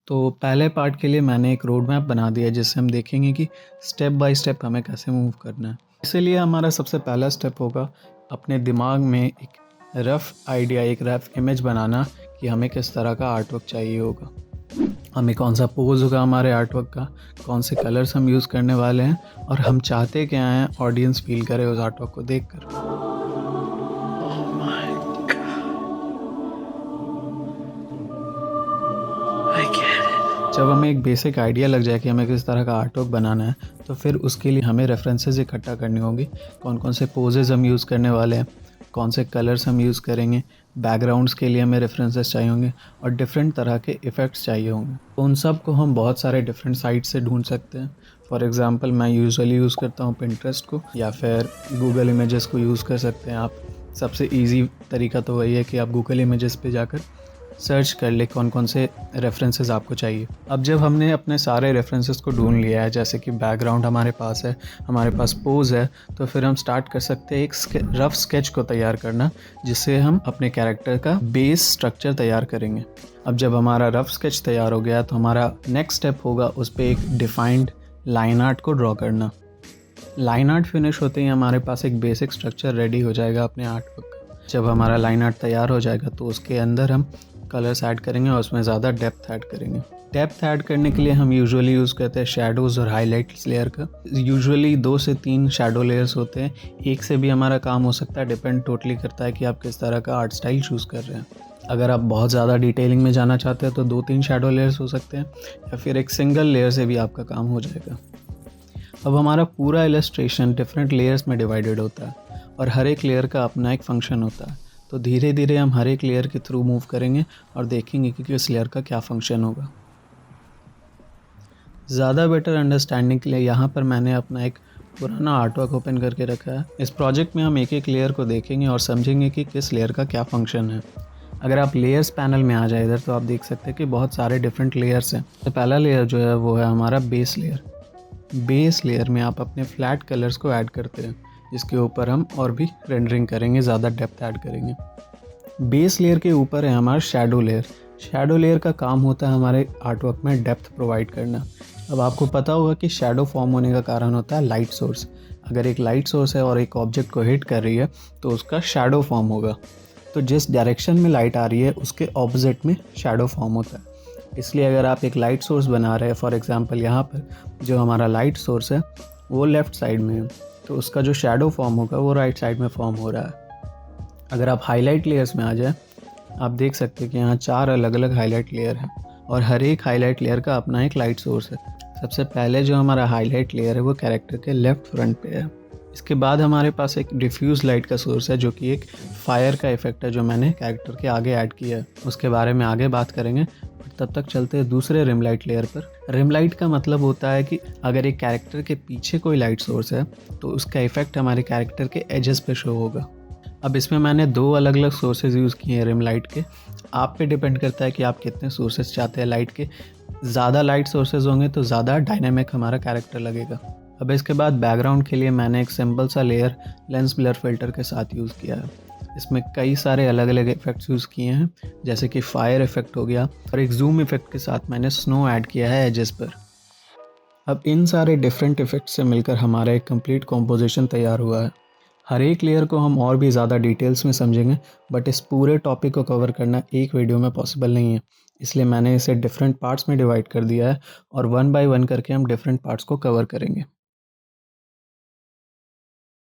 तो पहले पार्ट के लिए मैंने एक रोड मैप बना दिया जिससे हम देखेंगे कि स्टेप बाय स्टेप हमें कैसे मूव करना है। इसीलिए हमारा सबसे पहला स्टेप होगा अपने दिमाग में एक रफ़ आइडिया, एक रफ़ इमेज बनाना कि हमें किस तरह का आर्ट वर्क चाहिए होगा, हमें कौन सा पोज होगा हमारे आर्ट वर्क का, कौन से कलर्स हम यूज़ करने वाले हैं और हम चाहते क्या हैं ऑडियंस फील करे उस आर्ट वर्क को देखकर। जब हमें एक बेसिक आइडिया लग जाए कि हमें किस तरह का आर्ट वर्क बनाना है, तो फिर उसके लिए हमें रेफरेंसेस इकट्ठा करनी होगी। कौन कौन से पोजेज़ हम यूज़ करने वाले हैं, कौन से कलर्स हम यूज़ करेंगे, बैकग्राउंड्स के लिए हमें रेफरेंसेस चाहिए होंगे और डिफरेंट तरह के इफ़ेक्ट्स चाहिए होंगे। तो उन सब को हम बहुत सारे डिफरेंट साइट से ढूंढ सकते हैं। फॉर एग्ज़ाम्पल मैं यूजुअली यूज़ करता हूँ पिंटरेस्ट को, या फिर गूगल इमेजेस को यूज़ कर सकते हैं आप। सबसे ईजी तरीका तो वही है कि आप गूगल इमेजेस पे जाकर सर्च कर ले कौन कौन से रेफरेंसेस आपको चाहिए। अब जब हमने अपने सारे रेफरेंसेस को ढूंढ लिया है, जैसे कि बैकग्राउंड हमारे पास है, हमारे पास पोज है, तो फिर हम स्टार्ट कर सकते हैं एक रफ स्केच को तैयार करना, जिससे हम अपने कैरेक्टर का बेस स्ट्रक्चर तैयार करेंगे। अब जब हमारा रफ स्केच तैयार हो गया तो हमारा नेक्स्ट स्टेप होगा उस पर एक डिफाइंड लाइन आर्ट को ड्रॉ करना। लाइन आर्ट फिनिश होते ही हमारे पास एक बेसिक स्ट्रक्चर रेडी हो जाएगा अपने आर्ट वर्क का। जब हमारा लाइन आर्ट तैयार हो जाएगा तो उसके अंदर हम कलर्स ऐड करेंगे और उसमें ज़्यादा डेप्थ ऐड करेंगे। डेप्थ ऐड करने के लिए हम यूजुअली यूज़ करते हैं शेडोज़ और हाईलाइट्स लेयर का। यूजुअली 2 से 3 शेडो लेयर्स होते हैं, एक से भी हमारा काम हो सकता है, डिपेंड टोटली करता है कि आप किस तरह का आर्ट स्टाइल चूज़ कर रहे हैं। अगर आप बहुत ज़्यादा डिटेलिंग में जाना चाहते हैं तो 2-3 शेडो लेयर्स हो सकते हैं, या फिर एक सिंगल लेयर से भी आपका काम हो जाएगा। अब हमारा पूरा इलस्ट्रेशन डिफरेंट लेयर्स में डिवाइडेड होता है और हर एक लेयर का अपना एक फंक्शन होता है। तो धीरे धीरे हम हर एक लेयर के थ्रू मूव करेंगे और देखेंगे कि किस लेयर का क्या फंक्शन होगा। ज़्यादा बेटर अंडरस्टैंडिंग के लिए यहाँ पर मैंने अपना एक पुराना आर्टवर्क ओपन करके रखा है। इस प्रोजेक्ट में हम एक एक लेयर को देखेंगे और समझेंगे कि किस लेयर का क्या फंक्शन है। अगर आप लेयर्स पैनल में आ जाए इधर, तो आप देख सकते हैं कि बहुत सारे डिफरेंट लेयर्स हैं। तो पहला लेयर जो है वो है हमारा बेस लेयर। बेस लेयर में आप अपने फ्लैट कलर्स को ऐड करते हैं, जिसके ऊपर हम और भी रेंडरिंग करेंगे, ज़्यादा डेप्थ ऐड करेंगे। बेस लेयर के ऊपर है हमारा शैडो लेयर। शैडो लेयर का काम होता है हमारे आर्टवर्क में डेप्थ प्रोवाइड करना। अब आपको पता होगा कि शैडो फॉर्म होने का कारण होता है लाइट सोर्स। अगर एक लाइट सोर्स है और एक ऑब्जेक्ट को हिट कर रही है तो उसका शैडो फॉर्म होगा। तो जिस डायरेक्शन में लाइट आ रही है उसके ऑपोजिट में शैडो फॉर्म होता है। इसलिए अगर आप एक लाइट सोर्स बना रहे हैं, फॉर एग्जांपल यहाँ पर जो हमारा लाइट सोर्स है वो लेफ़्ट साइड में है, तो उसका जो शैडो फॉर्म होगा वो राइट साइड में फॉर्म हो रहा है। अगर आप हाईलाइट लेयर्स में आ जाए, आप देख सकते हैं कि यहाँ 4 अलग अलग हाईलाइट लेयर हैं और हर एक हाईलाइट लेयर का अपना एक लाइट सोर्स है। सबसे पहले जो हमारा हाईलाइट लेयर है वो कैरेक्टर के लेफ़्ट फ्रंट पे है। इसके बाद हमारे पास एक डिफ्यूज़ लाइट का सोर्स है, जो कि एक फायर का इफेक्ट है जो मैंने कैरेक्टर के आगे ऐड किया है। उसके बारे में आगे बात करेंगे, तब तक चलते हैं दूसरे रिम लाइट लेयर पर। रिम लाइट का मतलब होता है कि अगर एक कैरेक्टर के पीछे कोई लाइट सोर्स है तो उसका इफेक्ट हमारे कैरेक्टर के एजेस पे शो होगा। अब इसमें मैंने 2 अलग अलग सोर्सेज यूज़ किए हैं रिम लाइट के। आप पे डिपेंड करता है कि आप कितने सोर्सेज चाहते हैं लाइट के। ज़्यादा लाइट सोर्सेज होंगे तो ज़्यादा डायनामिक हमारा कैरेक्टर लगेगा। अब इसके बाद बैकग्राउंड के लिए मैंने एक सिंपल सा लेयर लेंस ब्लर फिल्टर के साथ यूज़ किया है। इसमें कई सारे अलग अलग इफ़ेक्ट्स यूज़ किए हैं, जैसे कि फायर इफ़ेक्ट हो गया और एक जूम इफ़ेक्ट के साथ मैंने स्नो ऐड किया है एजेस पर। अब इन सारे डिफरेंट इफ़ेक्ट्स से मिलकर हमारा एक कंप्लीट कॉम्पोजिशन तैयार हुआ है। हर एक लेयर को हम और भी ज़्यादा डिटेल्स में समझेंगे, बट इस पूरे टॉपिक को कवर करना एक वीडियो में पॉसिबल नहीं है। इसलिए मैंने इसे डिफरेंट पार्ट्स में डिवाइड कर दिया है और 1 बाय 1 करके हम डिफरेंट पार्ट्स को कवर करेंगे।